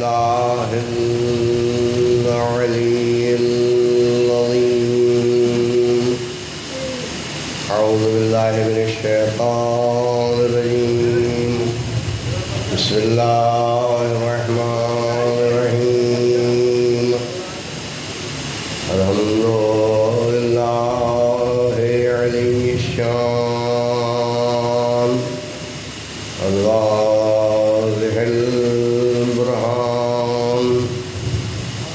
بالله العلي العظيم. أعوذ بالله من الشيطان الرجيم. بسم الله الرحمن الرحيم. الحمد لله علي الشان الواضح البرهان،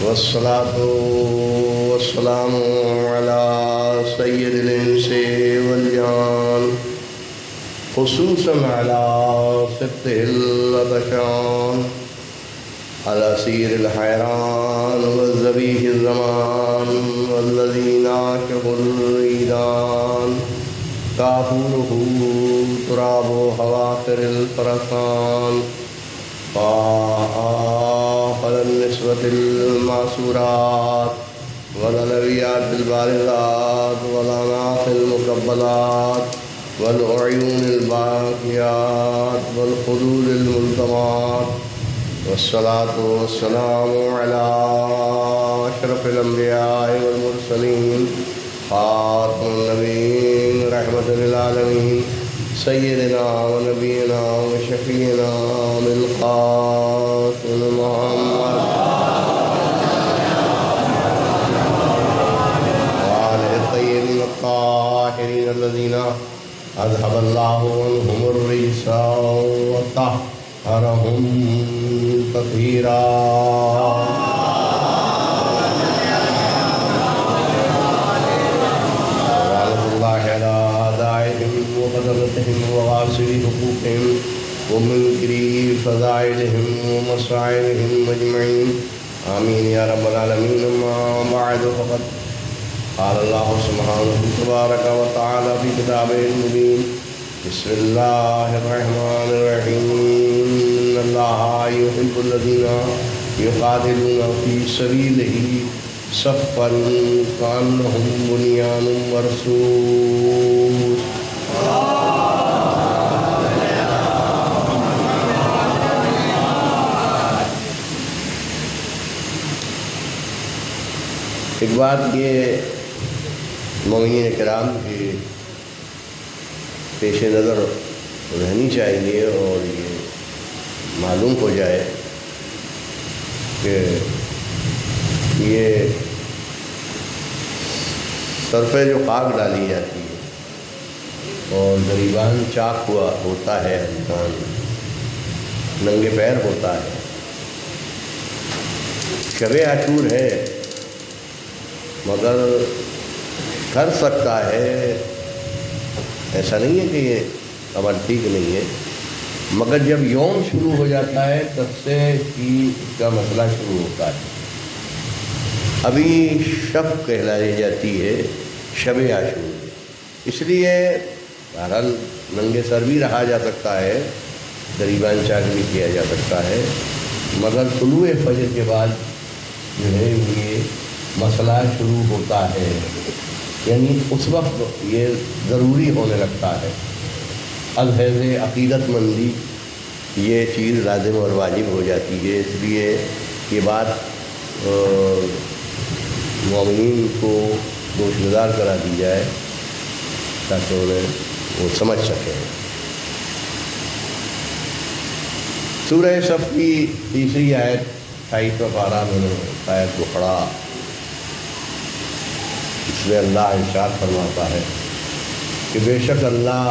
والصلاة والسلام على سيد الإنس والجان، خصوصا على سبته الأبشان، على سير الحيران والذبيح الزمان، والذين عاشقوا الريدان، كافوره تراب حواخر الفرسان، فآخر النسوة المعصورات، والعلويات البارزات، والأناث المكبلات، والعيون الباقيات، والخدود الملتمات، والصلاة والسلام على أشرف الأنبياء والمرسلين، خاتم النبيين، رحمة للعالمين، سيدنا ونبينا وشفينا بالقاسم محمد وآله الطيبين الطاهرين الذين أذهب الله عنهم الرجس وطهرهم تطهيرا. وقدرتهم وواصل حقوقهم ومنكري فضائلهم ومصائلهم أجمعين، آمين يا رب العالمين. أما بعد، فقد قال الله سبحانه تبارك وتعالى في كتابه المبين: بسم الله الرحمن الرحيم. إن الله يحب الذين يقاتلون في سبيله صفا كأنهم بنيان مرصوص. ایک بات یہ مومنین کرام کے پیش نظر رہنی چاہیے اور یہ معلوم ہو جائے کہ یہ سر پہ جو خاک ڈالی جاتی ہے اور گریبان چاک ہوا ہوتا ہے، انسان ننگے پیر ہوتا ہے، شب عاشور ہے، مگر کر سکتا ہے، ایسا نہیں ہے کہ یہ عمل ٹھیک نہیں ہے، مگر جب یوم شروع ہو جاتا ہے تب سے ہی اس کا مسئلہ شروع ہوتا ہے. ابھی شب کہلائی جاتی ہے، شب عاشور، اس لیے بہرحال ننگے سر بھی رہا جا سکتا ہے، گریبان چاک بھی کیا جا سکتا ہے، مگر طلوع فجر کے بعد جو ہے یہ مسئلہ شروع ہوتا ہے، یعنی اس وقت یہ ضروری ہونے لگتا ہے. الحیض عقیدت مندی یہ چیز لازم اور واجب ہو جاتی ہے. اس لیے یہ بات مومنین کو گوشگزار کرا دی جائے تاکہ انہیں وہ سمجھ سکیں. سورہ صف کی تیسری آیت 28واں پارہ میں نے آیت کو پڑھا. اس میں اللہ ارشاد فرماتا ہے کہ بے شک اللہ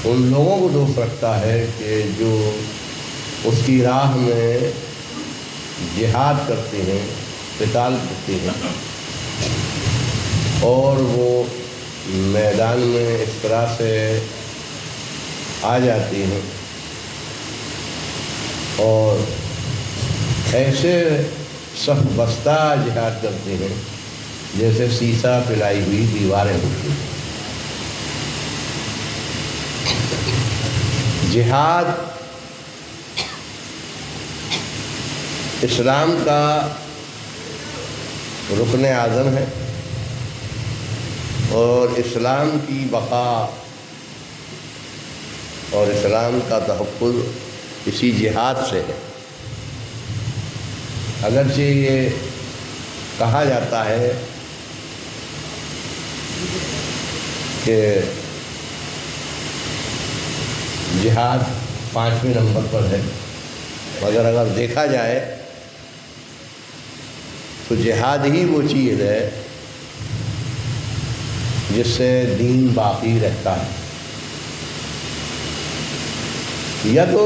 ان لوگوں کو دوست رکھتا ہے کہ جو اس کی راہ میں جہاد کرتے ہیں، قتال کرتے ہیں، اور وہ میدان میں اس طرح سے آ جاتے ہیں اور ایسے صف بستہ جہاد کرتے ہیں جیسے سیسا پلائی ہوئی دیواریں ہوتی ہیں. جہاد اسلام کا رکن اعظم ہے اور اسلام کی بقا اور اسلام کا تحفظ اسی جہاد سے ہے. اگرچہ یہ کہا جاتا ہے کہ جہاد 5ویں نمبر پر ہے، مگر اگر دیکھا جائے تو جہاد ہی وہ چیز ہے جس سے دین باقی رہتا ہے۔ یا تو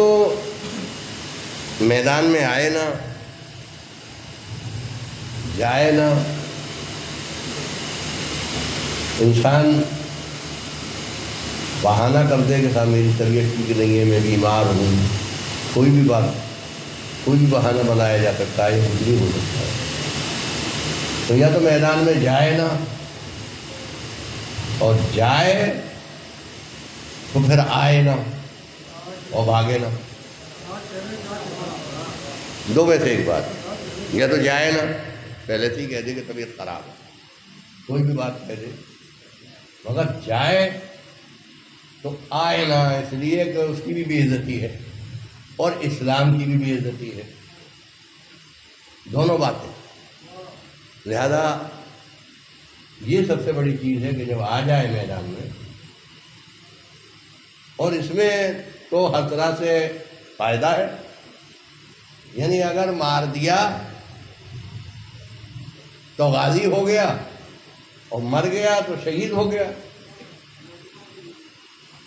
میدان میں آئے نا، جائے نا، انسان بہانہ کر دے کہ صاحب میری طبیعت ٹھیک نہیں ہے، میں بیمار ہوں، کوئی بھی بات، کوئی بھی بہانہ بنایا جا سکتا ہے، یہ کچھ نہیں ہو سکتا ہے۔ تو یا تو میدان میں جائے نا، اور جائے تو پھر آئے نا اور بھاگے نا، دو میں سے ایک بات۔ یا تو جائے نا، پہلے سے ہی کہہ دے کہ طبیعت خراب ہے، کوئی بھی بات کہہ دے، مگر جائے تو آئے نا، اس لیے کہ اس کی بھی بے عزتی ہے اور اسلام کی بھی بے عزتی ہے، دونوں باتیں۔ لہذا یہ سب سے بڑی چیز ہے کہ جب آ جائے میدان میں، اور اس میں تو ہر طرح سے فائدہ ہے، یعنی اگر مار دیا تو غازی ہو گیا، اور مر گیا تو شہید ہو گیا،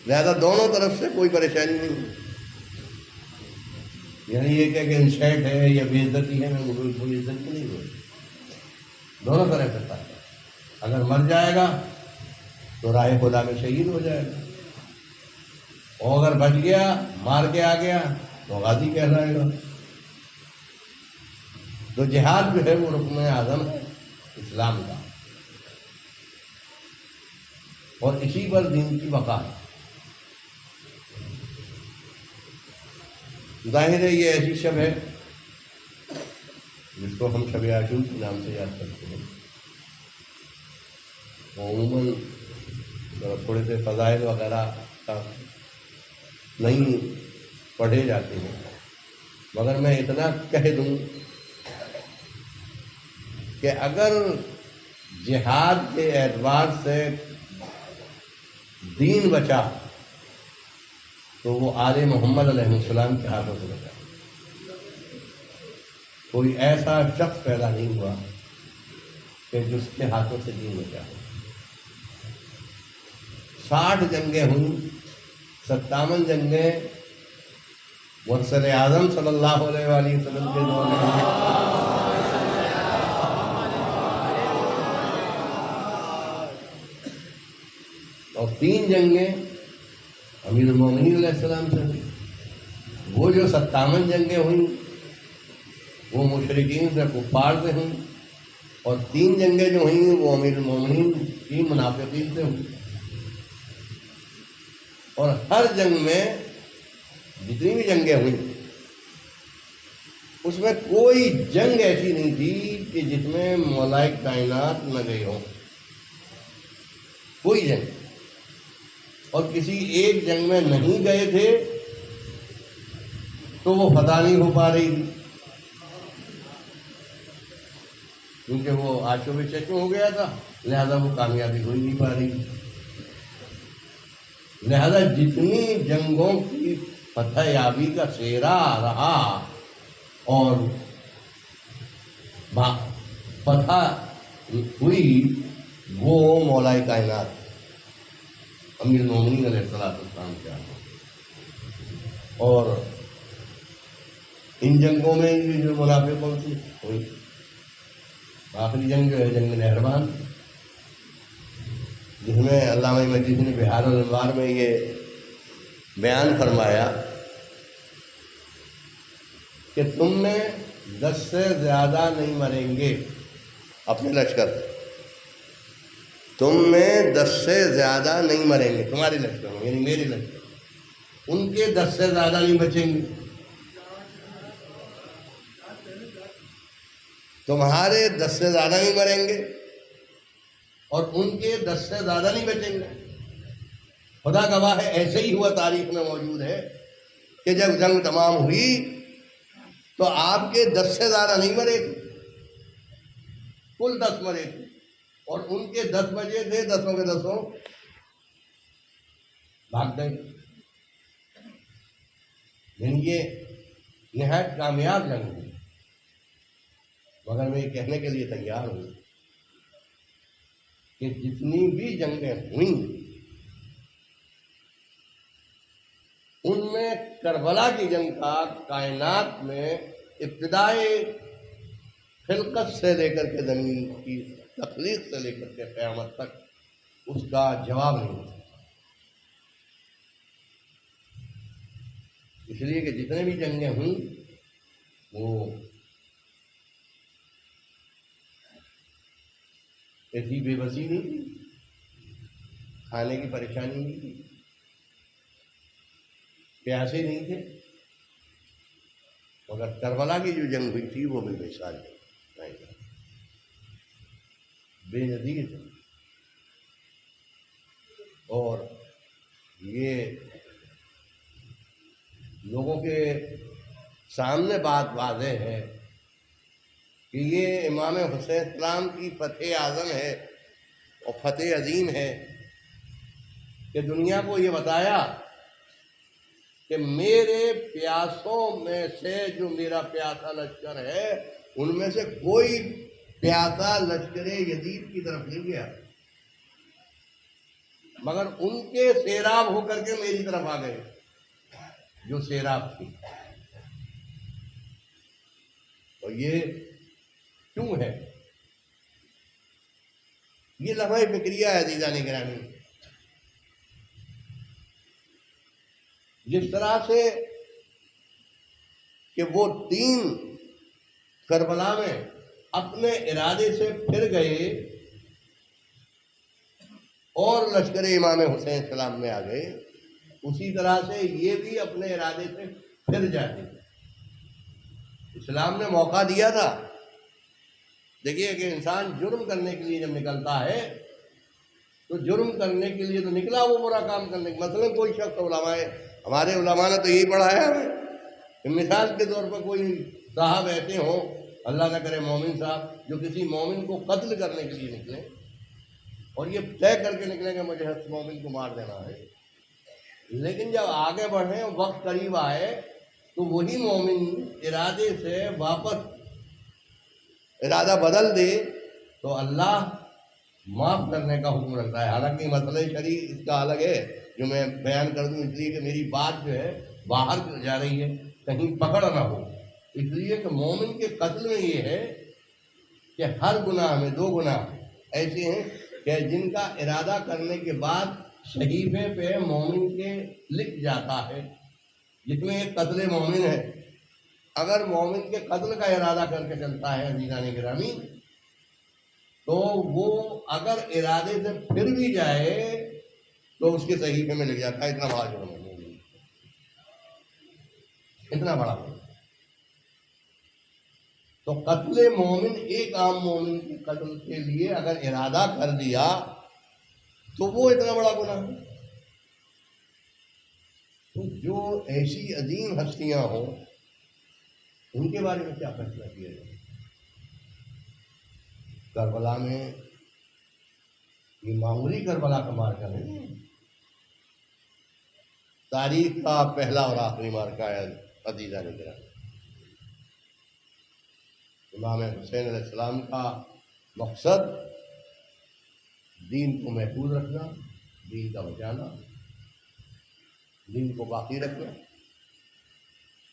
لہذا دونوں طرف سے کوئی پریشانی نہیں ہے۔ یعنی یہ کہ انسلٹ ہے یا بے عزتی ہے، میں کوئی عزت نہیں ہوئی، دونوں طرح سے فائدہ ہے۔ اگر مر جائے گا تو راہ خدا میں شہید ہو جائے گا، اور اگر بچ گیا، مار کے آ گیا، تو غازی کہلائے گا۔ تو جہاد جو ہے وہ رکن اعظم ہے اسلام کا، اور اسی پر دین کی بقا ہے۔ ظاہر ہے یہ ایسی شب ہے جس کو ہم شب عاشور کے نام سے یاد کرتے ہیں۔ عموماً تھوڑے سے فضائل وغیرہ کا نہیں پڑھے جاتے ہیں، مگر میں اتنا کہہ دوں کہ اگر جہاد کے اعتبار سے دین بچا تو وہ آل محمد علیہ السلام کے ہاتھوں سے بچا۔ کوئی ایسا شخص پیدا نہیں ہوا کہ جس کے ہاتھوں سے دین بچا۔ 60 جنگیں ہوئیں، 57 جنگیں مرسل اعظم صلی اللہ علیہ وآلہ وسلم کے دور میں، اور 3 جنگیں امیر المومنین علیہ السلام سے ہوئی۔ وہ جو 57 جنگیں ہوئیں وہ مشرکین سے، کفار سے ہوئیں، اور 3 جنگیں جو ہوئیں وہ امیر المومنین کی منافقین سے ہوئیں۔ اور ہر جنگ میں، جتنی بھی جنگیں ہوئیں، اس میں کوئی جنگ ایسی نہیں تھی کہ جس میں ملائک کائنات نہ گئے ہوں، کوئی جنگ۔ اور کسی ایک جنگ میں نہیں گئے تھے تو وہ فتح نہیں ہو پا رہی تھی، کیونکہ وہ آشوب چشم ہو گیا تھا، لہذا وہ کامیابی ہو ہی نہیں پا رہی تھی۔ لہذا جتنی جنگوں کی فتح یابی کا سہرا رہا اور فتح ہوئی، وہ مولا کائنات امیر المومنین علیہ السلام کے ہاتھوں۔ اور ان جنگوں میں جو منافقوں سے ہوئی، آخری جنگ جو ہے جنگ نہروان، جس میں علامہ مجید نے بہار الانوار میں یہ بیان فرمایا کہ تم میں 10 سے زیادہ نہیں مریں گے اپنے لشکر، تم میں 10 سے زیادہ نہیں مریں گے تمہارے لشکر میں، یعنی میرے لشکر، ان کے 10 سے زیادہ نہیں بچیں گے، تمہارے 10 سے زیادہ نہیں مریں گے اور ان کے 10 سے زیادہ نہیں بچیں گے۔ خدا گواہ ہے، ایسے ہی ہوا، تاریخ میں موجود ہے کہ جب جنگ تمام ہوئی تو آپ کے 10 سے زیادہ نہیں مرے تھے، کل 10 مرے تھے، اور ان کے 10 بجے تھے، 10 کے 10 بھاگ گئے۔ لیکن یہ نہایت کامیاب جنگ ہوئی، مگر میں یہ کہنے کے لیے تیار ہوں کہ جتنی بھی جنگیں ہوئیں ان میں کربلا کی جنگ کا کائنات میں ابتدائے خلقت سے لے کر کے زمین کی تخلیق سے لے کر کے قیامت تک اس کا جواب نہیں ہوتا، اس لیے کہ جتنے بھی جنگیں ہوئیں وہ ایسی بے بسی نہیں تھی، کھانے کی پریشانی نہیں تھی، پیاسے نہیں تھے، مگر کربلا کی جو جنگ ہوئی تھی وہ بے مثال تھی، بے نظیر تھی۔ اور یہ لوگوں کے سامنے بات واضح ہے کہ یہ امام حسین السلام کی فتح اعظم ہے اور فتح عظیم ہے کہ دنیا کو یہ بتایا کہ میرے پیاسوں میں سے جو میرا پیاسا لشکر ہے ان میں سے کوئی پیاسا لشکر یزید کی طرف نہیں گیا، مگر ان کے سیراب ہو کر کے میری طرف آ گئے جو سیراب تھی۔ اور یہ کیوں ہے؟ یہ لمحہ فکریہ ہے عزیزان گرامی، جس طرح سے کہ وہ 3 کربلا میں اپنے ارادے سے پھر گئے اور لشکر امام حسین السلام میں آ گئے، اسی طرح سے یہ بھی اپنے ارادے سے پھر جاتے۔ اسلام نے موقع دیا تھا، دیکھیے کہ انسان جرم کرنے کے لیے جب نکلتا ہے تو جرم کرنے کے لیے تو نکلا وہ برا کام کرنے، مثلا کوئی شخص علماء، ہمارے علماء نے تو یہی پڑھایا ہمیں کہ مثال کے طور پر کوئی صاحب ایسے ہوں، اللہ نہ کرے مومن صاحب، جو کسی مومن کو قتل کرنے کے لیے نکلے اور یہ طے کر کے نکلیں کہ مجھے اس مومن کو مار دینا ہے، لیکن جب آگے بڑھیں وقت قریب آئے تو وہی مومن ارادے سے واپس ارادہ بدل دے تو اللہ معاف کرنے کا حکم رکھتا ہے۔ حالانکہ مسئلہ شرعی اس کا الگ ہے جو میں بیان کر دوں، اس لیے کہ میری بات جو ہے باہر جا رہی ہے، کہیں پکڑ نہ ہو، اس لیے کہ مومن کے قتل میں یہ ہے کہ ہر گناہ میں 2 گناہ ایسے ہیں کہ جن کا ارادہ کرنے کے بعد صحیفے پہ مومن کے لکھ جاتا ہے، جس میں ایک قتل مومن ہے۔ اگر مومن کے قتل کا ارادہ کر کے چلتا ہے عزیزان گرامی تو وہ اگر ارادے سے پھر بھی جائے تو اس کے صحیفے میں لکھ جاتا ہے اتنا بڑا جرم ہے مومن، اتنا بڑا جرم۔ تو قتل مومن، ایک عام مومن کے قتل کے لیے اگر ارادہ کر دیا تو وہ اتنا بڑا گناہ ہے۔ تو جو ایسی عظیم ہستیاں ہوں ان کے بارے میں کیا فیصلہ کیا جائے؟ کربلا میں یہ معمولی کربلا کا مارکا نہیں، تاریخ کا پہلا اور آخری مارکا ہے عزیزان گرامی۔ امام حسین علیہ السلام کا مقصد دین کو محفوظ رکھنا، دین کا بچانا، دین کو باقی رکھنا۔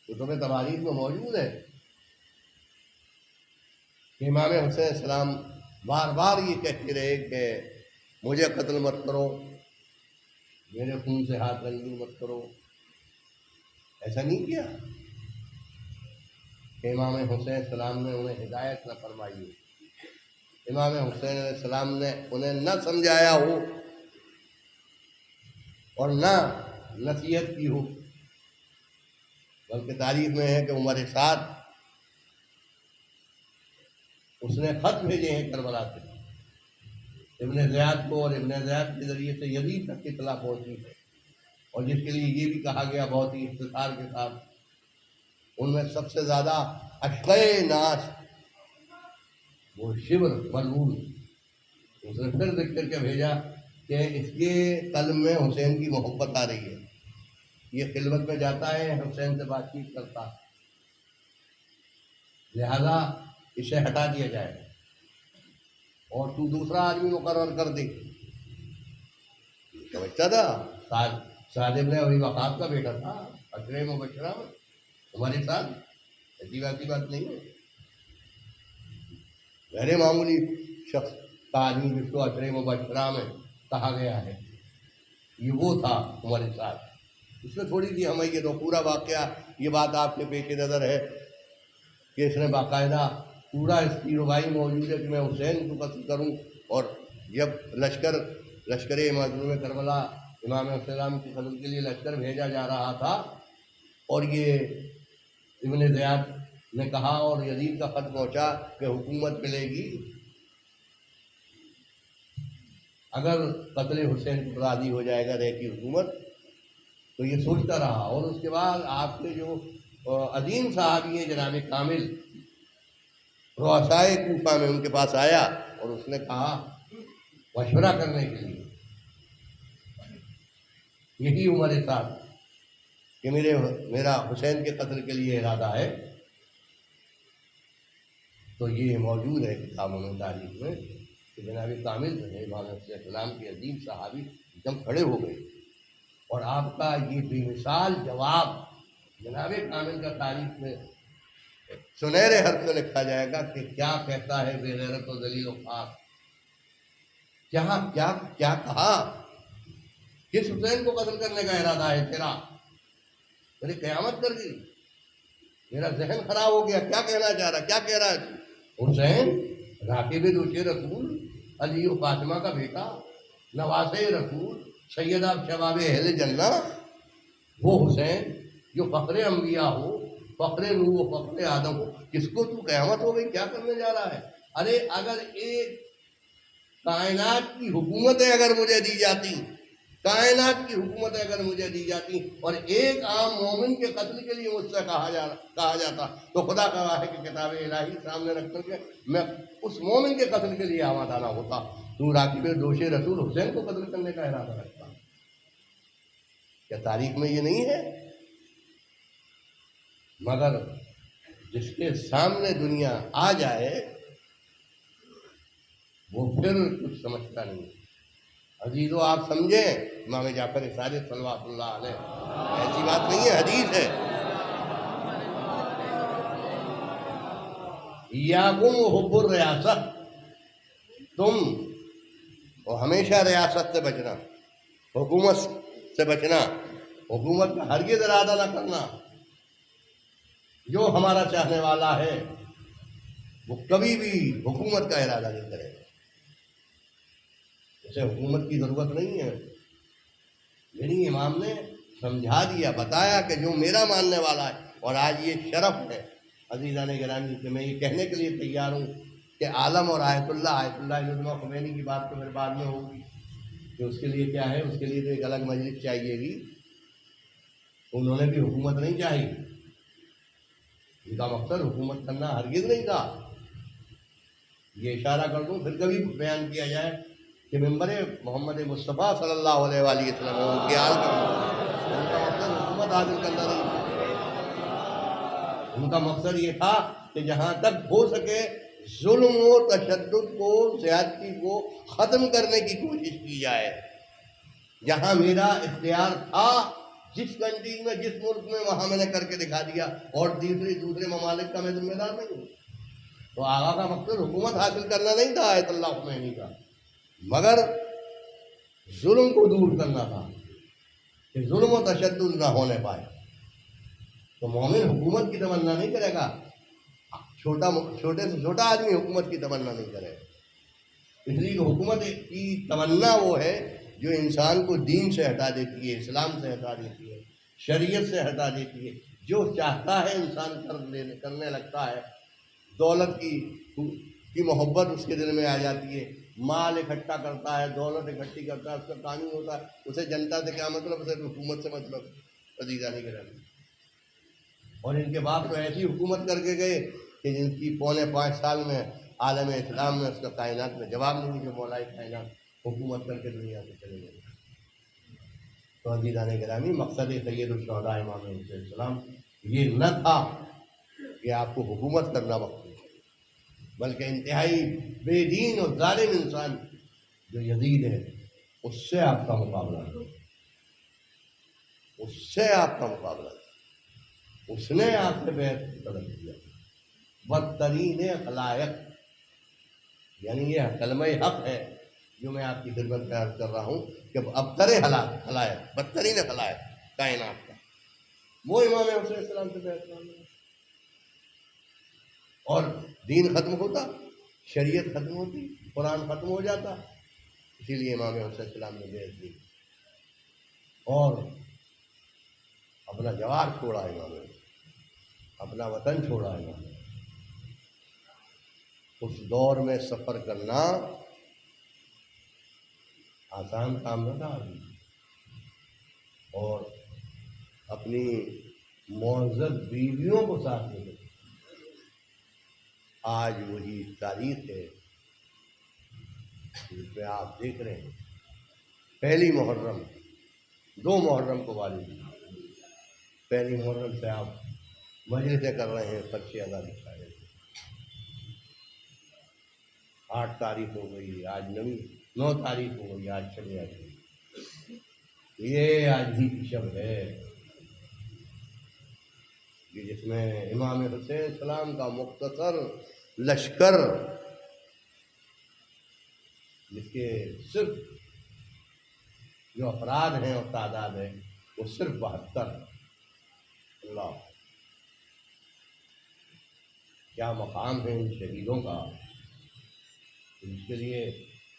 کتب تواریخ میں موجود ہے کہ امام حسین السلام بار بار یہ کہتے رہے کہ مجھے قتل مت کرو، میرے خون سے ہاتھ رنگین مت کرو۔ ایسا نہیں کیا کہ امام حسین السلام نے انہیں ہدایت نہ فرمائی ہو، امام حسین علیہ السلام نے انہیں نہ سمجھایا ہو اور نہ نصیحت کی ہو، بلکہ تاریخ میں ہے کہ عمر سعد اس نے خط بھیجے ہیں کربلا سے ابن زیاد کو، اور ابن زیاد کے ذریعے سے یزید تک اطلاع پہنچی ہے، اور جس کے لیے یہ بھی کہا گیا بہت ہی اختصار کے ساتھ ان میں سب سے زیادہ اشقے ناس وہ شبر ملعون، اس نے پھر لکھ کر کے بھیجا کہ اس کے قلب میں حسین کی محبت آ رہی ہے، یہ خلوت میں جاتا ہے، حسین سے بات چیت کرتا ہے، لہذا اسے ہٹا دیا جائے اور تو دوسرا آدمی مقرر کر دے۔ سمجھتا تھا سعد ابن ابی وقاص کا بیٹا تھا، عشرہ مبشرہ میں ہمارے ساتھ، ایسی بات نہیں ہے، غیر معمولی شخص کا آدمی جس کو عشرہ مبشرہ میں کہا گیا ہے، یہ وہ تھا ہمارے ساتھ۔ اس میں تھوڑی سی ہمیں یہ تو پورا واقعہ، یہ بات آپ کے پیش نظر ہے کہ اس نے باقاعدہ پورا اس کی ربائی موجود ہے کہ میں حسین کو قتل کروں، اور جب لشکر مظلوم کربلا امام السلام کے قتل کے لیے لشکر بھیجا جا رہا تھا، اور یہ ابن زیاد نے کہا اور یزید کا خط پہنچا کہ حکومت ملے گی اگر قتل حسین کو راضی ہو جائے گا رہ کی حکومت، تو یہ سوچتا رہا۔ اور اس کے بعد آپ کے جو عظیم صحابی ہیں جناب کامل رؤسائے کوفہ میں ان کے پاس آیا اور اس نے کہا مشورہ کرنے کے لیے، یہی عمر ساتھ کہ میرا حسین کے قتل کے لیے ارادہ ہے۔ تو یہ موجود ہے کتابوں میں تاریخ میں کہ جناب کامل جو ہے امام علیہ السلام کے عظیم صحابی ایک دم کھڑے ہو گئے، اور آپ کا یہ بے مثال جواب جناب کامل کا تاریخ میں سنہرے حرف سے لکھا جائے گا کہ کیا کہتا ہے بے غیرت و ذلیل و خاک، کیا کہا، کس حسین کو قتل کرنے کا ارادہ ہے تیرا، میری قیامت کر دی، میرا ذہن خراب ہو گیا، کیا کہنا چاہ رہا، کیا کہہ رہا ہے حسین راکب دوش رسول، علی و فاطمہ کا بیٹا، نواز رسول، سیدہ شباب اہل جنہ، وہ حسین جو فخر انبیاء ہو، فخر نوح و فخر آدم ہو، کس کو تو قیامت ہو گئی، کیا کرنے جا رہا ہے؟ ارے اگر ایک کائنات کی حکومتیں اگر مجھے دی جاتی، کائنات کی حکومتیں اگر مجھے دی جاتی اور ایک عام مومن کے قتل کے لیے مجھ سے کہا جاتا، تو خدا گواہ ہے کہ کتاب الہی سامنے رکھ کر کے میں اس مومن کے قتل کے لیے آمادہ نہ ہوتا۔ تو راکب دوش رسول حسین کو قتل کرنے کا ارادہ رکھتا، کیا تاریخ میں یہ نہیں ہے؟ مگر جس کے سامنے دنیا آ جائے وہ پھر کچھ سمجھتا نہیں۔ عزیزو آپ سمجھیں، امام جعفر صادق صلوات اللہ علیہ، ایسی بات نہیں ہے، حدیث ہے، ایاکم حب الریاست، تم اور ہمیشہ ریاست سے بچنا، حکومت سے بچنا، حکومت کا ہرگز ارادہ نہ کرنا۔ جو ہمارا چاہنے والا ہے وہ کبھی بھی حکومت کا ارادہ نہیں کرے گا، اسے حکومت کی ضرورت نہیں ہے۔ میری امام نے سمجھا دیا، بتایا کہ جو میرا ماننے والا ہے، اور آج یہ شرف ہے عزیزان گرامی کہ میں یہ کہنے کے لیے تیار ہوں کہ عالم اور آیت اللہ علیہ خمینی کی بات تو میرے بعد میں ہوگی کہ اس کے لیے کیا ہے، اس کے لیے تو ایک الگ مجلس چاہیے گی، انہوں نے بھی حکومت نہیں چاہی، ان کا مقصد حکومت کرنا ہرگز نہیں تھا۔ یہ اشارہ کر دوں، پھر کبھی بیان کیا جائے کہ ممبر محمد مصطفیٰ صلی اللہ علیہ وآلہ وسلم ان کے آل کا ان کا مقصد حکومت حاصل کرنا نہیں تھا، ان کا مقصد یہ تھا کہ جہاں تک ہو سکے ظلم و تشدد کو، زیادتی کو ختم کرنے کی کوشش کی جائے۔ جہاں میرا اختیار تھا، جس کنٹری میں، جس ملک میں، وہاں میں نے کر کے دکھا دیا، اور دوسرے ممالک کا میں ذمہ دار نہیں ہوں۔ تو آقا کا مقصد حکومت حاصل کرنا نہیں تھا آیت اللہ خمینی کا، مگر ظلم کو دور کرنا تھا کہ ظلم و تشدد نہ ہونے پائے۔ تو مومن حکومت کی تمنا نہیں کرے گا، چھوٹے سے چھوٹا آدمی حکومت کی تمنا نہیں کرے گا، اس لیے حکومت کی تمنا وہ ہے جو انسان کو دین سے ہٹا دیتی ہے، اسلام سے ہٹا دیتی ہے، شریعت سے ہٹا دیتی ہے۔ جو چاہتا ہے انسان کرنے لگتا ہے، دولت کی محبت اس کے دل میں آ جاتی ہے، مال اکٹھا کرتا ہے، دولت اکٹھی کرتا ہے، اس کا قانون ہوتا ہے، اسے جنتا سے کیا مطلب، اسے حکومت سے مطلب۔ عزیزان گرامی، اور ان کے باپ تو ایسی حکومت کر کے گئے کہ جن کی 4.25 سال میں عالم اسلام میں اس کا کائنات میں جواب نہیں کہ مولا کائنات حکومت کر کے دنیا سے چلے گئے۔ تو عزیزان گرامی، مقصد سید الشہداء امام حسین علیہ السلام یہ نہ تھا کہ آپ کو حکومت کرنا وقت، بلکہ انتہائی بے دین اور ظالم انسان جو یزید ہے اس سے آپ کا مقابلہ ہے، اس سے آپ کا مقابلہ ہے، اس نے آپ سے بیعت طلب کیا، بدترین خلائق، یعنی یہ کلمہ حق ہے جو میں آپ کی خدمت میں عرض کر رہا ہوں کہ ابتر خلائق، بدترین خلائق کائنات کا، وہ امام حسین علیہ السلام سے بیعت مانگا، اور دین ختم ہوتا، شریعت ختم ہوتی، قرآن ختم ہو جاتا، اسی لیے امام حسین علیہ السلام نے بیعت دی اور اپنا جوار چھوڑا امام نے، اپنا وطن چھوڑا امام نے۔ اس دور میں سفر کرنا آسان کام نہ تھا، اور اپنی معزز بیویوں کو ساتھ لے کر، آج وہی تاریخ ہے جس پہ آپ دیکھ رہے ہیں پہلی محرم، 2 محرم کو والد، پہلی محرم سے آپ مجلسیں کر رہے ہیں، خرچے ادا دکھا رہے ہیں، 8 تاریخ ہو گئی، آج 9 تاریخ ہو گئی، آج چلے آئی، یہ آج ہی کی شب ہے کہ جس میں امام حسین علیہ السلام کا مختصر لشکر، جس کے صرف جو افراد ہیں اور تعداد ہے وہ صرف 72۔ اللہ، کیا مقام ہے ان شہیدوں کا، اس کے لیے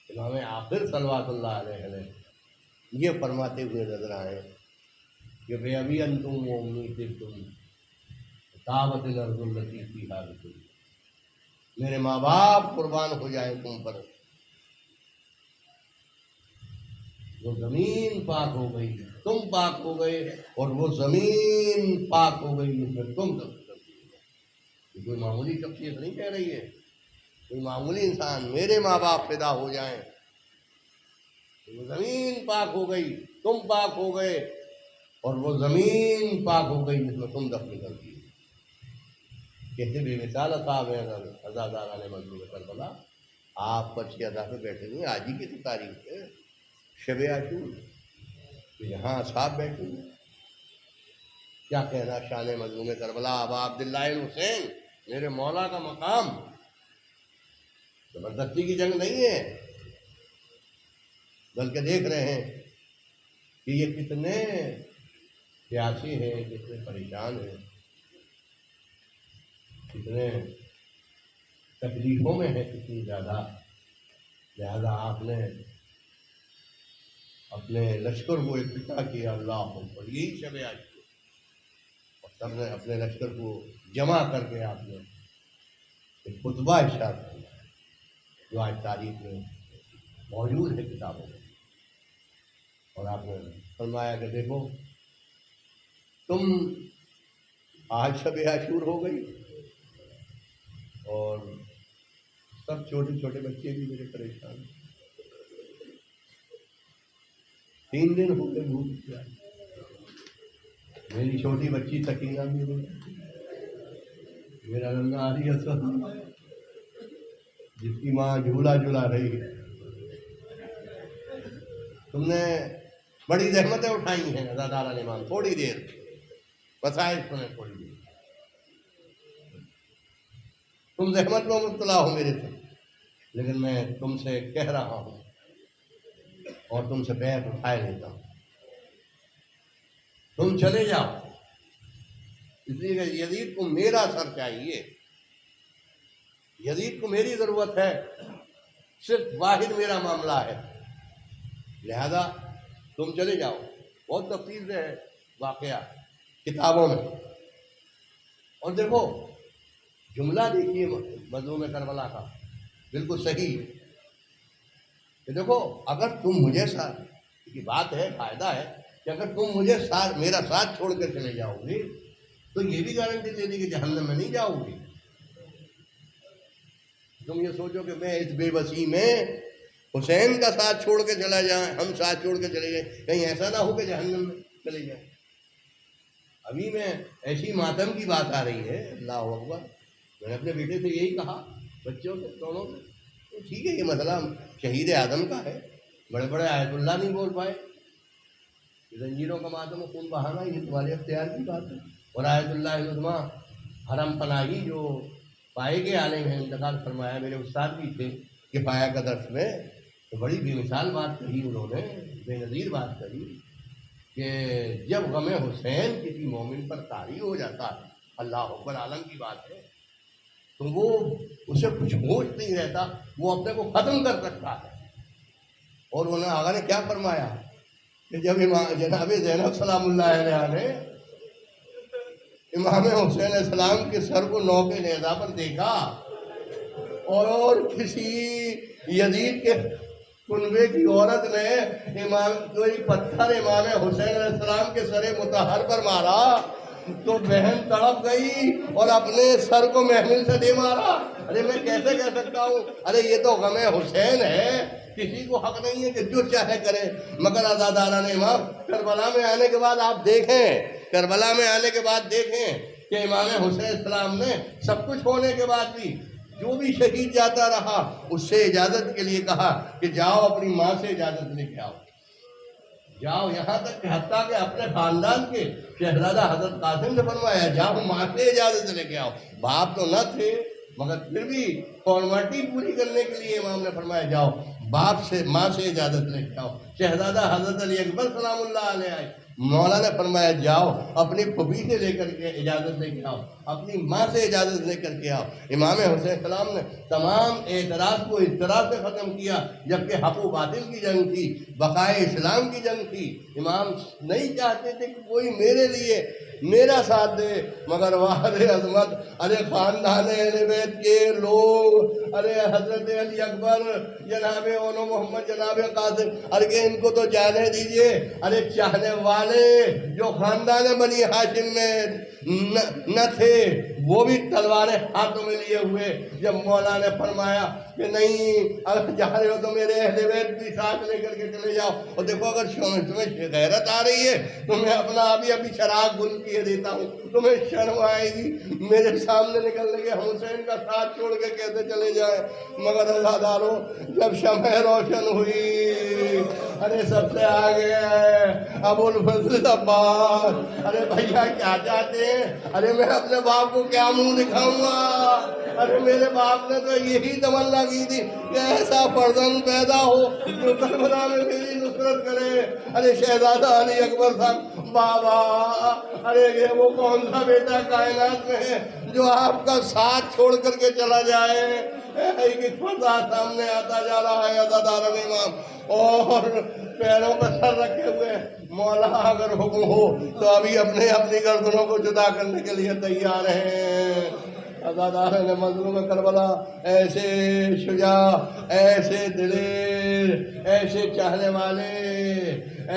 امام آخر صلوات اللہ علیہ یہ فرماتے ہوئے نظر آئے کہ بے ابھی انتم و امی سے تم دعوت الارض التي فيها بكم، میرے ماں باپ قربان ہو جائیں تم پر، وہ زمین پاک ہو گئی، تم پاک ہو گئے، اور وہ زمین پاک ہو گئی جس میں تم دفن کر دیے۔ کوئی معمولی شخصیت نہیں کہہ رہی ہے، کوئی معمولی انسان، میرے ماں باپ پیدا ہو جائیں، وہ زمین پاک ہو گئی، تم پاک ہو گئے، اور وہ زمین پاک ہو گئی جس میں تم دفن کر دیے۔ کیسے بے مثال صاحب ہیں عزاداران مظلوم کربلا، آپ پرچے ادا پہ بیٹھے ہوئے، آج ہی کی تو تاریخ ہے، شب عاشور، تو یہاں صاحب بیٹھے ہوئے، کیا کہنا شان مظلوم کربلا ابا عبداللہ الحسین، میرے مولا کا مقام، زبردستی کی جنگ نہیں ہے، بلکہ دیکھ رہے ہیں کہ یہ کتنے پیاسے ہیں، کتنے پریشان ہیں، کتنے تکلیفوں میں ہے، کتنی زیادہ، لہذا آپ نے اپنے لشکر کو اکٹھا کیا، اللہ اکبر، یہی شب عاشور، اور سب نے اپنے لشکر کو جمع کر کے آپ نے ایک خطبہ ارشاد کیا جو آج تاریخ میں موجود ہے کتابوں میں، اور آپ نے فرمایا کہ دیکھو تم، آج شب عاشور ہو گئی، اور سب چھوٹے چھوٹے بچے بھی میرے پریشان ہیں، 3 دن ہو گئے بھوک کیا، میری چھوٹی بچی سکینہ بھی ہوئی، میرا ننھا علی اسد جس کی ماں جھولا جھلا رہی ہے، تم نے بڑی زحمتیں اٹھائی ہیں عزاداران امام، تھوڑی دیر مسائل سنیں، تھوڑی دیر تم زحمت میں مبتلا ہو میرے سے، لیکن میں تم سے کہہ رہا ہوں اور تم سے بیعت اٹھائے لیتا ہوں، تم چلے جاؤ، اس لیے کہ یزید کو میرا سر چاہیے، یزید کو میری ضرورت ہے، صرف واحد میرا معاملہ ہے، لہذا تم چلے جاؤ۔ بہت تفصیل سے ہے واقعہ کتابوں میں، اور دیکھو جملہ دیکھیے مظلوم کربلا کا، بالکل صحیح ہے کہ دیکھو اگر تم مجھے ساتھ کی بات ہے، فائدہ ہے کہ اگر تم مجھے میرا ساتھ چھوڑ کر چلے جاؤ گے تو یہ بھی گارنٹی دے دی کہ جہنم میں نہیں جاؤ گے. تم یہ سوچو کہ میں اس بے بسی میں حسین کا ساتھ چھوڑ کے چلا جائیں، ہم ساتھ چھوڑ کے چلے گئے، کہیں ایسا نہ ہو کہ جہنم میں چلے جائیں. ابھی میں ایسی ماتم کی بات آ رہی ہے، اللہ اکبر. میں نے اپنے بیٹے سے یہی کہا، بچوں سے، دونوں سے، تو ٹھیک ہے یہ مسئلہ شہید اعظم کا ہے، بڑے بڑے آیت اللہ نہیں بول پائے، زنجیروں کا ماتم و خون بہانا یہ تمہارے اختیار کی بات ہے. اور آیت اللہ العظمیٰ حرم پناہی جو پائے کے عالم ہیں، انتقال فرمایا، میرے استاد بھی تھے کفایہ کا درس میں، تو بڑی بے مثال بات کہی انہوں نے، بے نظیر بات کہی کہ جب غم حسین کسی مومن پر طاری ہو جاتا ہے، اللہ اکبر، عالم کی بات ہے، تو وہ اسے کچھ ہوش نہیں رہتا، وہ اپنے کو ختم کر سکتا ہے. اور انہوں آغا نے کیا فرمایا کہ جب جناب زینب سلام اللہ علیہ نے امام حسین علیہ السلام کے سر کو نوکے نیزہ پر دیکھا اور کسی یزید کے کنبے کی عورت نے کوئی پتھر امام حسین علیہ السلام کے سر مطہر پر مارا تو بہن تڑپ گئی اور اپنے سر کو محمل سے دے مارا. ارے میں کیسے کہہ سکتا ہوں، ارے یہ تو غم حسین ہے، کسی کو حق نہیں ہے کہ جو چاہے کرے. مگر آزاداران امام، کربلا میں آنے کے بعد آپ دیکھیں، کربلا میں آنے کے بعد دیکھیں کہ امام حسین علیہ السلام نے سب کچھ ہونے کے بعد بھی جو بھی شہید جاتا رہا اس سے اجازت کے لیے کہا کہ جاؤ اپنی ماں سے اجازت لے کے آؤ، جاؤ. یہاں تک کہ حتیٰ کہ اپنے خاندان کے شہزادہ حضرت قاسم سے فرمایا جاؤ ماں سے اجازت لے کے آؤ. باپ تو نہ تھے مگر پھر بھی فارمیلٹی پوری کرنے کے لیے امام نے فرمایا جاؤ باپ سے، ماں سے اجازت لے کے آؤ. شہزادہ حضرت علی اکبر سلام اللہ علیہ آئے، مولا نے فرمایا جاؤ اپنی پھوپھی سے لے کر کے اجازت لے کے آؤ، اپنی ماں سے اجازت لے کر کے آؤ. امام حسین السلام نے تمام اعتراض کو اس طرح سے ختم کیا جبکہ حق و باطل کی جنگ تھی، بقائے اسلام کی جنگ تھی. امام نہیں چاہتے تھے کہ کوئی میرے لیے میرا ساتھ دے، مگر واحد عظمت، ارے خاندان اہل بیت کے لوگ، ارے حضرت علی اکبر، جناب اولو محمد، جناب قاسم، ارے کہ ان کو تو جانے دیجئے. ارے چاہنے والے جو خاندان بنی ہاشم میں نہ تھے وہ بھی تلواریں ہاتھوں میں لیے ہوئے. جب مولا نے فرمایا کہ نہیں اگر جا رہے ہو تو میرے اہل بیت بھی ساتھ لے کر کے چلے جاؤ. اور دیکھو اگر تمہیں غیرت آ رہی ہے تو میں اپنا ابھی چراغ بند کیے دیتا ہوں، تمہیں شرم آئے گی میرے سامنے نکلنے کے حسین کا ساتھ چھوڑ کے کیسے چلے جائیں. مگر عزاداروں جب شمع روشن ہوئی، ارے سب سے آگے ابو الفضل عباس، ارے بھیا کیا چاہتے ہیں؟ ارے میں اپنے باپ کو کیا منہ دکھاؤں گا؟ ارے میرے باپ نے تو یہی تمنا کی تھی کہ ایسا فرزند پیدا ہو جو کربلا میں میری نصرت کرے. ارے شہزادہ علی اکبر صاحب، بابا ارے یہ وہ کون سا بیٹا کائنات میں ہے جو آپ کا ساتھ چھوڑ کر کے چلا جائے؟ ایک فردا سامنے آتا جا رہا ہے عزاداران امام، اور پیروں پر سر رکھے ہوئے، مولا اگر حکم ہو تو ابھی اپنی گردنوں کو جدا کرنے کے لیے تیار ہیں. عزاداران مظلوم کربلا ایسے شجاع، ایسے دلیر، ایسے چاہنے والے،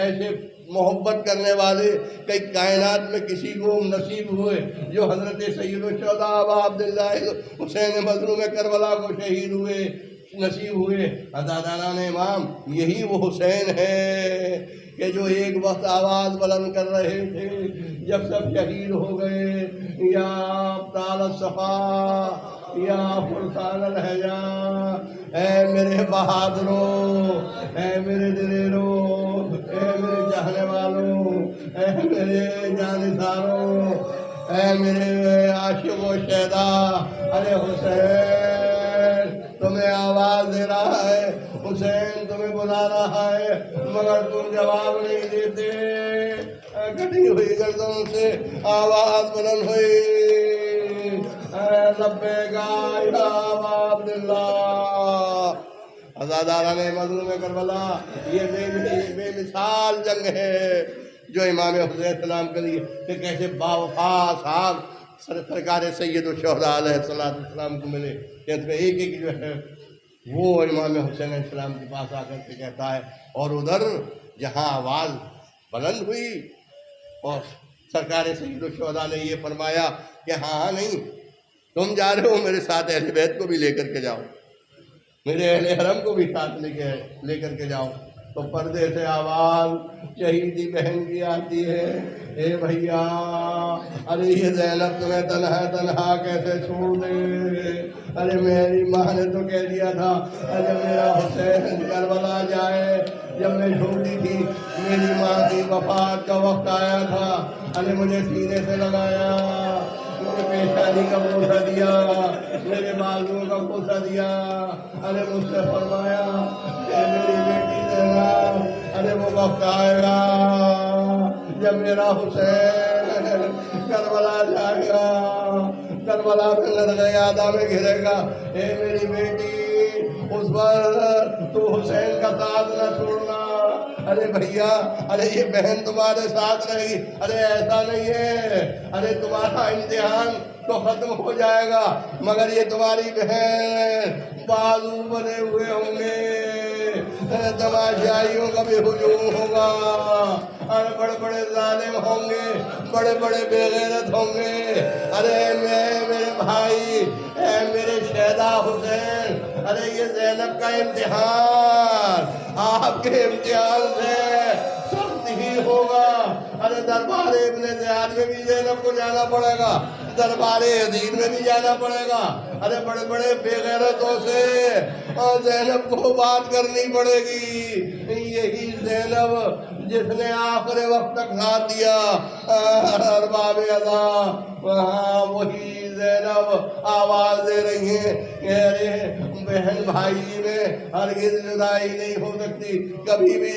ایسے محبت کرنے والے کئی کائنات میں کسی کو نصیب ہوئے جو حضرت سید الشہداء ابا عبداللہ حسین مظلوم کربلا کو شہید ہوئے، نصیب ہوئے. عزاداران امام یہی وہ حسین ہے کہ جو ایک وقت آواز بلند کر رہے تھے جب سب شہید ہو گئے، یا ابطال الصفا، یا فرسان الحجا، اے میرے بہادروں، اے میرے دلیروں، اے میرے چاہنے والوں، اے میرے جانثاروں، اے میرے عاشق و شیدا، ارے حسین تمہیں آواز دے رہا ہے، حسین تمہیں بلا رہا ہے، مگر تم جواب نہیں دیتے. کٹی ہوئی گردن سے آواز بلند ہوئی، لبیک یا ابا عبداللہ. عزاداران مظلوم کربلا یہ بے مثال جنگ ہے جو امام حسین السلام کے لیے کہ کیسے باوفا صاحب سرکار سید الشہداء علیہ السلام کو ملے. ایک ایک جو ہے وہ امام حسین علیہ السلام کے پاس آ کر کے کہتا ہے، اور ادھر جہاں آواز بلند ہوئی اور سرکار سید الشہداء نے یہ فرمایا کہ ہاں نہیں، تم جا رہے ہو میرے ساتھ اہل بیت کو بھی لے کر کے جاؤ، میرے اہل حرم کو بھی ساتھ لے کر کے جاؤ۔ تو پردے سے آواز شہیدی بہن کی آتی ہے، اے بھیا، ارے یہ زینب تمہیں تنہا کیسے چھوڑ دے؟ ارے میری ماں نے تو کہہ دیا تھا ارے میرا حسین کربلا جائے۔ جب میں چھوٹی تھی میری ماں کی وفات کا وقت آیا تھا، ارے مجھے سینے سے لگایا، میرے پیشانی کا بوسہ دیا، میرے بازوؤں کا بوسہ دیا، ارے مجھ سے فرمایا کہ میری بیٹی زینب، ارے وہ وقت آئے گا جب میرا حسین کربلا جائے گا، کربلا میں لڑکے آدھا میں گھرے گا، اے میری بیٹی اس وقت تو حسین کا ساتھ نہ چھوڑنا۔ ارے بھیا، ارے یہ بہن تمہارے ساتھ رہے گی، ارے ایسا نہیں ہے، ارے تمہارا امتحان تو ختم ہو جائے گا مگر یہ تمہاری بہن بازو بنے ہوئے ہوں گے، تماشائیوں کا بھی ہجوم ہوگا، اور بڑے بڑے ظالم ہوں گے، بڑے بڑے بے غیرت ہوں گے۔ ارے میرے بھائی، اے میرے شہدا حسین، ارے یہ زینب کا امتحان آپ کے امتحان سے سخت ہی ہوگا۔ ارے دربار ابن زیاد میں بھی زینب کو جانا پڑے گا، دربار یزید میں بھی جانا پڑے گا، ارے بڑے بڑے بے غیرتوں سے اور زینب کو بات کرنی پڑے گی۔ یہی زینب جس نے آخر وقت تک ساتھ دیا ارباب ادا، وہی زینب آواز دے رہی ہیں کہ ارے بہن بھائی میں ہرگز جدائی نہیں ہو سکتی، کبھی بھی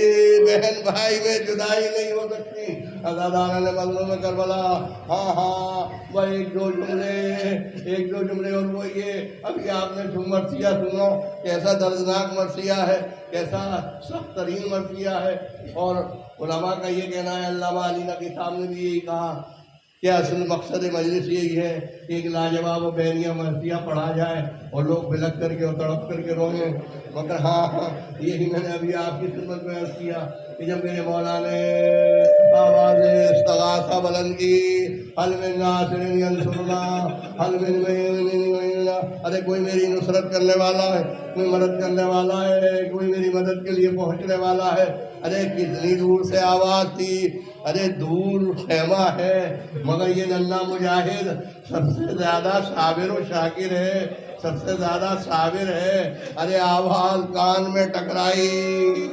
بہن بھائی میں جدائی نہیں ہو سکتی۔ ازادارہ نے مظلوم کربلا، ہاں وہ ایک دو جملے اور وہ یہ ابھی آپ نے جو مرثیہ سنا، کیسا دردناک مرثیہ ہے، کیسا سخت ترین مرثیہ ہے۔ اور علماء کا یہ کہنا ہے، علامہ علی نقوی صاحب نے بھی یہی کہا کہ اصل مقصد مجلس یہی ہے کہ ایک لاجواب و بیانیہ مرثیہ پڑھا جائے اور لوگ بلک کر کے اور تڑپ کر کے روئیں۔ مگر ہاں یہی میں نے ابھی آپ کی خدمت میں عرض کیا کہ جب میرے مولا نے آواز استغاثہ بلند کی، حل من ناصر ینصرنا، حل من معین، ارے کوئی میری نصرت کرنے والا ہے، کوئی مدد کرنے والا ہے، کوئی میری مدد کے لیے پہنچنے والا ہے۔ ارے کتنی دور سے آواز تھی، ارے دور خیمہ ہے مگر یہ ننھا مجاہد سب سے زیادہ صابر و شاکر ہے، سب سے زیادہ صابر ہے۔ ارے آواز کان میں ٹکرائی،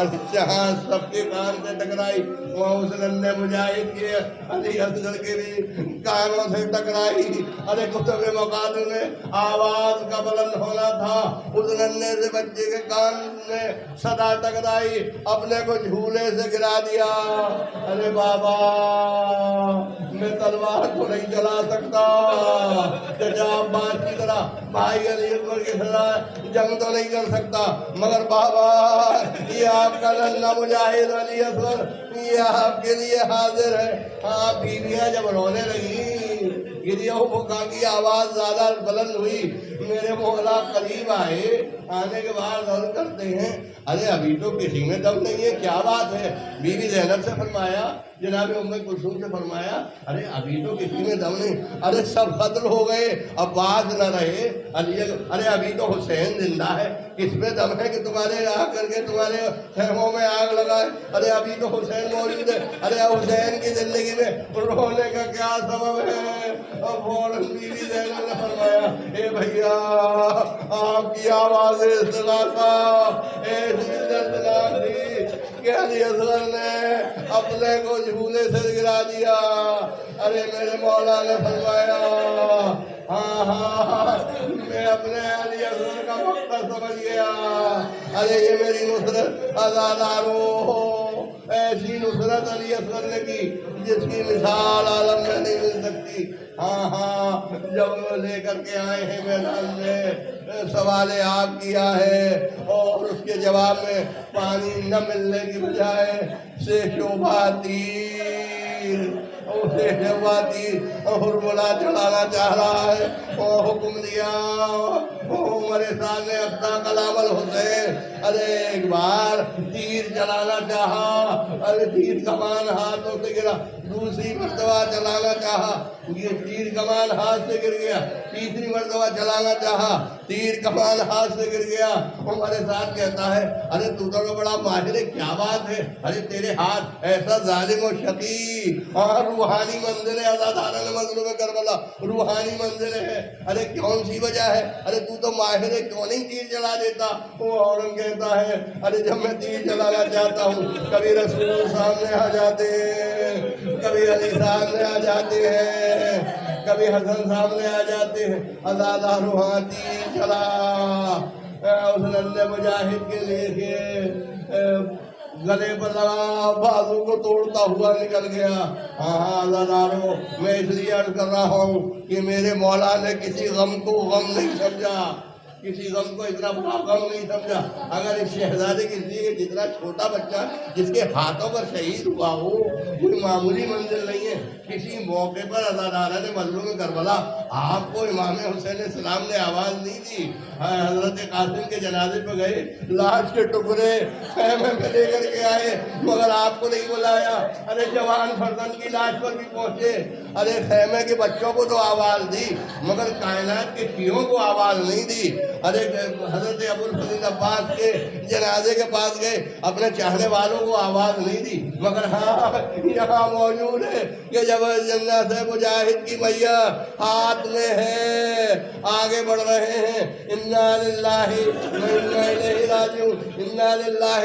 ارے جہاں سب کے کان سے ٹکرائی وہاں اس ننھے مجاہد کے علی اصغر کے بھی کانوں سے ٹکرائی۔ ارے کتب مقادر میں آواز کا بلند ہونا تھا، اس ننھے سے بچے کے کان میں صدا ٹکرائی، اپنے کو جھولے سے گرا دیا۔ ارے بابا میں تلوار کو نہیں چلا سکتا، چچا عباس کی طرح بھائی علی اکبر کی طرح جنگ تو نہیں کر سکتا، مگر بابا یہ آپ کا ننھا مجاہد علی اصغر یہ آپ کے لیے حاضر ہے۔ ہاں بیویاں جب رونے لگی، گریہوں بکا کی آواز زیادہ بلند ہوئی، میرے مولا قریب آئے، آنے کے بعد عرض کرتے ہیں ارے ابھی تو کسی میں دم نہیں ہے، کیا بات ہے؟ بی بی زینب سے فرمایا، جناب ام کلثوم سے فرمایا ارے ابھی تو کسی میں دم نہیں، ارے سب قتل ہو گئے اب باز نہ رہے، ارے ابھی تو حسین زندہ ہے، کس میں دم ہے کہ تمہارے آ کر کے تمہارے خیموں میں آگ لگائے؟ ارے ابھی تو حسین موجود ہے، ارے حسین کی زندگی میں رونے کا کیا سبب ہے؟ اور فوراً بی بی زینب نے فرمایا اے بھیا آپ کی آواز استغاثہ ایسی دردناک تھی کہ علی اصغر نے اپنے کو جھولے سے گرا دیا۔ ارے میرے مولا نے فرمایا ہاں میں اپنے علی اصغر کا مقصد سمجھ گیا۔ ارے یہ میری نصرت ازادارو، ایسی نصرت علی اصغر نے کی جس کی مثال عالم میں نہیں مل سکتی۔ ہاں جب لے کر کے آئے ہیں میدان میں، سوال آپ کیا ہے اور اس کے جواب میں پانی نہ ملنے کی بجائے سے شوبھا تیر، اسے شوبھا تیر ہرملا چڑھانا چاہ رہا ہے، اور حکم دیا عمر سعد نے اپنا کلام الحسین ارے ایک بار تیر چلانا چاہا، ارے تیر کمان ہاتھوں سے گرا، دوسری مرتبہ چلانا چاہا، یہ تیر کمان ہاتھ سے گر گیا، تیسری مرتبہ چلانا چاہا، تیر کمان ہاتھ سے گر گیا۔ عمر سعد کہتا ہے ارے تو بڑا ماہر ہے، کیا بات ہے، ارے تیرے ہاتھ ایسا ظالم و شقی، روحانی منزل ہے، عزادارہ مظلوم کربلا روحانی منزل ہے، ارے کون سی وجہ ہے، ارے تو ماہر ہے، کیوں نہیں تیر چلا دیتا؟ وہ عورت کہتا ہے ارے جب میں تیر چلانا چاہتا ہوں کبھی رسول سامنے آ جاتے ہیں، کبھی علی سامنے آ جاتے ہیں، کبھی حسن سامنے آ جاتے ہیں، عزادار وہاں تیر چلا، اس ننھے مجاہد کے لے کے گلے پر لگا، بازو کو توڑتا ہوا نکل گیا۔ ہاں عزادارو، میں اس لیے عرض کر رہا ہوں کہ میرے مولا نے کسی غم کو غم نہیں سمجھا، کسی غم کو اتنا بڑا غم نہیں سمجھا۔ اگر اس شہزادے کے لیے جتنا چھوٹا بچہ جس کے ہاتھوں پر شہید ہوا ہو، کوئی معمولی منزل نہیں ہے۔ کسی موقع پر عزادارہ نے مظلوم کربلا آپ کو امام حسین السلام نے آواز نہیں دی، حضرت قاسم کے جنازے پہ گئے، لاش کے ٹکڑے خیمے میں لے کر کے آئے، مگر آپ کو نہیں بلایا۔ ارے جوان فرزند کی لاش پر بھی پہنچے، ارے خیمے کے بچوں کو تو آواز دی مگر کائنات کے شیعوں کو آواز نہیں دی۔ ارے حضرت ابوالفضل عباس کے جنازے کے پاس گئے، اپنے چاہنے والوں کو آواز نہیں دی، مگر ہاں یہاں موجود ہے کہ جب جنازہ مجاہد کی میہ ہاتھ میں ہے، آگے بڑھ رہے ہیں، انا للہ و انا الیہ راجعون، انا للہ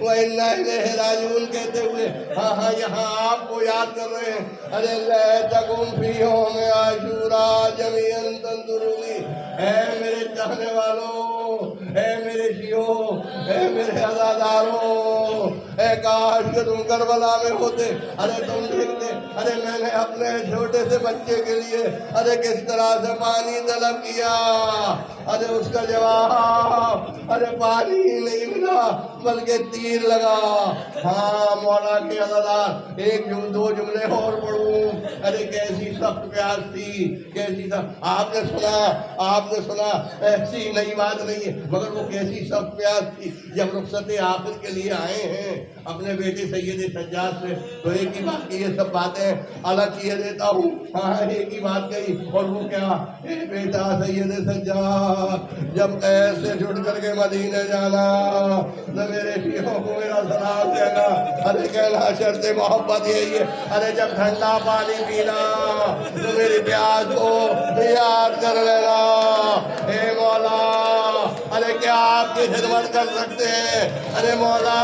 و انا الیہ راجعون کہتے ہوئے ہاں یہاں آپ کو یاد کر رہے ہیں۔ ارے لیتکم فی یوم عاشوراء جمیعا تنظرونی، اے میرے چاہنے والوں، اے میرے شیعوں، اے میرے عزاداروں، اے کاش کہ تم کربلا میں ہوتے، ارے تم دیکھتے، ارے میں نے اپنے چھوٹے سے بچے کے لیے ارے کس طرح سے پانی طلب کیا، ارے اس کا جواب ارے پانی ہی نہیں ملا بلکہ تیر لگا۔ ہاں مولا کے عزادار، ایک دو جملے اور پڑھوں، ارے کیسی سخت پیاس تھی، کیسی سخت، آپ نے سنا ایسی نئی بات نہیں ہے مگر وہ کیسی سخت پیاس تھی۔ جب رخصت آخر کے لیے آئے ہیں اپنے بیٹے سید سجاد سے تو ایک ہی بات کی، یہ سب باتیں الگ کیے دیتا ہوں، ہاں ایک ہی بات کہی، اور وہ کیا، اے بیٹا سید سجاد، جب قید سے چھوٹ کر کے مدینے جانا تو میرے شیعوں کو میرا سلام کہنا، ارے کہنا شرط محبت یہی ہے، ارے جب ٹھنڈا پانی پینا تو میری پیاس کو یاد کر لینا۔ اے مولا، ارے کیا آپ کی خدمت کر سکتے ہیں، ارے مولا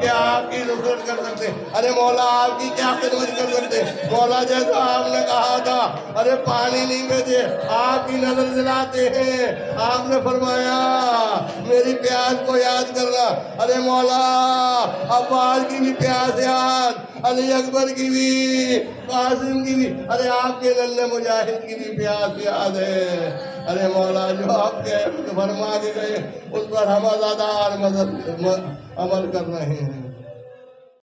کیا آپ کی نصرت کر سکتے، ارے مولا آپ کی کیا خدمت کر سکتے، مولا جیسا آپ نے کہا تھا ارے پانی نہیں بھیجے، آپ کی نظر دلاتے ہیں، آپ نے فرمایا میری پیاس کو یاد کرنا، ارے مولا عباس کی بھی پیاس یاد، علی اکبر کی بھی، قاسم کی بھی، ارے آپ کے ننھے مجاہد کی بھی پیاس یاد ہے۔ ارے مولا جو آپ کے فرما کے گئے اس پر ہم عزادار عمل کر رہے ہیں۔